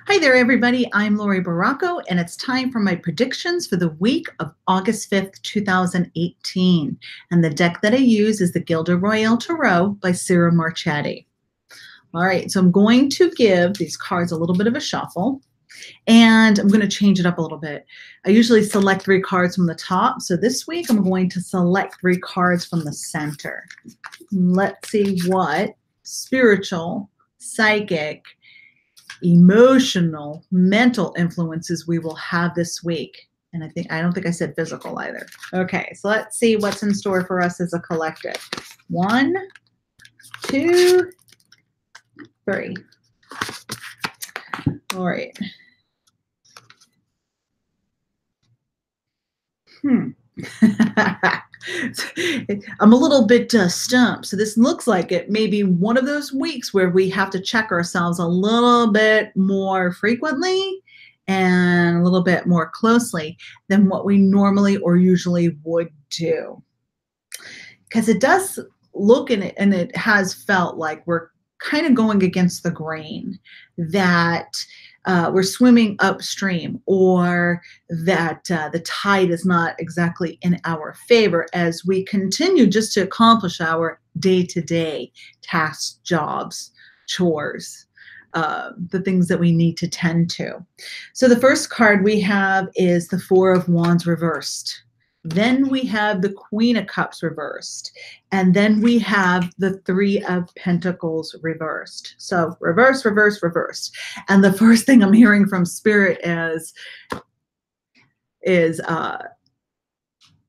Hi there, everybody. I'm Laurie Barraco, and it's time for my predictions for the week of August 5th, 2018. And the deck that I use is the Gilda Royale Tarot by Sarah Marchetti. All right, so I'm going to give these cards a little bit of a shuffle, and I'm going to change it up a little bit. I usually select 3 cards from the top, so this week I'm going to select 3 cards from the center. Let's see what spiritual, psychic, emotional, mental influences we will have this week. And I don't think I said physical either. Okay, so let's see what's in store for us as a collective. 1, 2, 3. All right. I'm a little bit stumped. So this looks like it may be one of those weeks where we have to check ourselves a little bit more frequently and a little bit more closely than what we normally or usually would do. Because it does look in it, and it has felt like we're kind of going against the grain, that we're swimming upstream, or that the tide is not exactly in our favor as we continue just to accomplish our day-to-day tasks, jobs, chores, the things that we need to tend to. So the first card we have is the 4 of Wands reversed. Then we have the Queen of Cups reversed. And then we have the 3 of Pentacles reversed. So reverse, reverse, reverse. And the first thing I'm hearing from Spirit is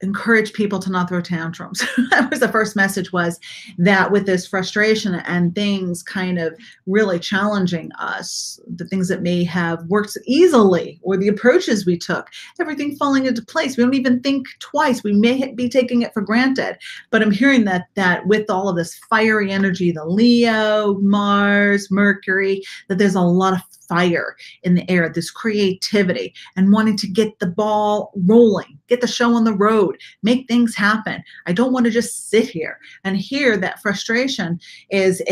encourage people to not throw tantrums. That was the first message, was that with this frustration and things kind of really challenging us, the things that may have worked easily or the approaches we took, everything falling into place. We don't even think twice. We may be taking it for granted. But I'm hearing that with all of this fiery energy, the Leo, Mars, Mercury, that there's a lot of fire in the air, this creativity and wanting to get the ball rolling, get the show on the road, make things happen. I don't want to just sit here. And here that frustration is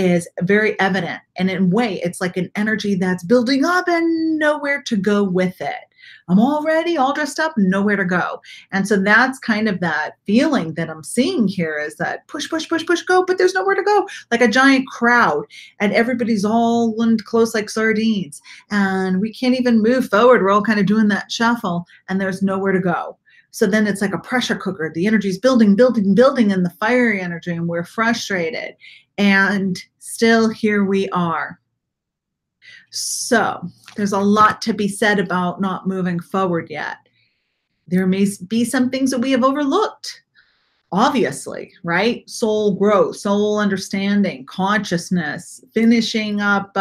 very evident. And in a way, it's like an energy that's building up and nowhere to go with it. I'm all ready, all dressed up, nowhere to go. And so that's kind of that feeling that I'm seeing here, is that push, push, push, push, go, but there's nowhere to go. Like a giant crowd, and everybody's all in close like sardines, and we can't even move forward. We're all kind of doing that shuffle, and there's nowhere to go. So then it's like a pressure cooker. The energy's building, building, building, and the fiery energy, and we're frustrated. And still here we are. So there's a lot to be said about not moving forward yet. There may be some things that we have overlooked, obviously, right? Soul growth, soul understanding, consciousness, finishing up,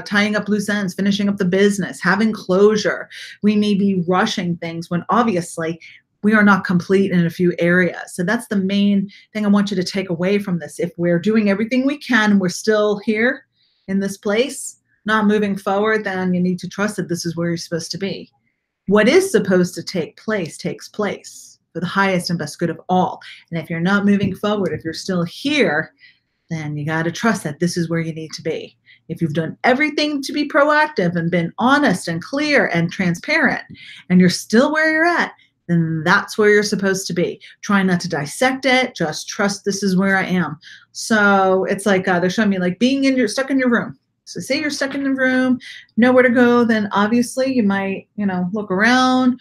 tying up loose ends, finishing up the business, having closure. We may be rushing things when obviously we are not complete in a few areas. So that's the main thing I want you to take away from this. If we're doing everything we can and we're still here in this place, not moving forward, then you need to trust that this is where you're supposed to be. What is supposed to take place takes place for the highest and best good of all. And if you're not moving forward, if you're still here, then you got to trust that this is where you need to be. If you've done everything to be proactive and been honest and clear and transparent, and you're still where you're at, then that's where you're supposed to be. Try not to dissect it. Just trust this is where I am. So it's like they're showing me like being stuck in your room. So say you're stuck in the room, nowhere to go, then obviously you might, look around.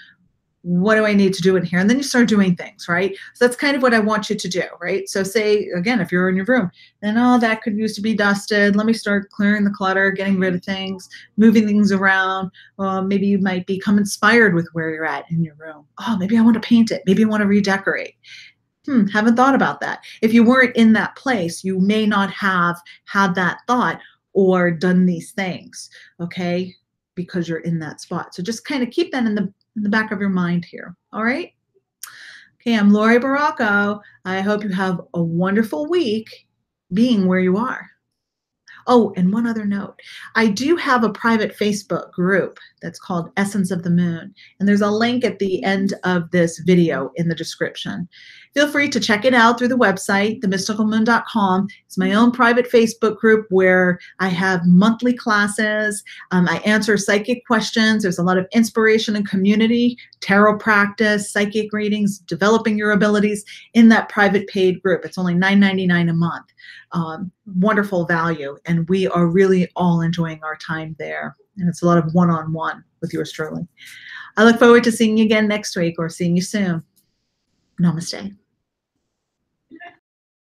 What do I need to do in here? And then you start doing things, right? So that's kind of what I want you to do, right? So say, again, if you're in your room, then, oh, that could use to be dusted. Let me start clearing the clutter, getting rid of things, moving things around. Maybe you might become inspired with where you're at in your room. Oh, maybe I want to paint it. Maybe I want to redecorate. Haven't thought about that. If you weren't in that place, you may not have had that thought or done these things, okay, because you're in that spot. So just kind of keep that in the back of your mind here, all right? Okay, I'm Laurie Barraco. I hope you have a wonderful week being where you are. Oh, and one other note. I do have a private Facebook group that's called Essence of the Moon, and there's a link at the end of this video in the description. feel free to check it out through the website, themysticalmoon.com. It's my own private Facebook group where I have monthly classes. I answer psychic questions. There's a lot of inspiration and community, tarot practice, psychic readings, developing your abilities in that private paid group. It's only $9.99 a month. Wonderful value. And we are really all enjoying our time there. And it's a lot of one-on-one with yours truly. I look forward to seeing you again next week or seeing you soon. Namaste.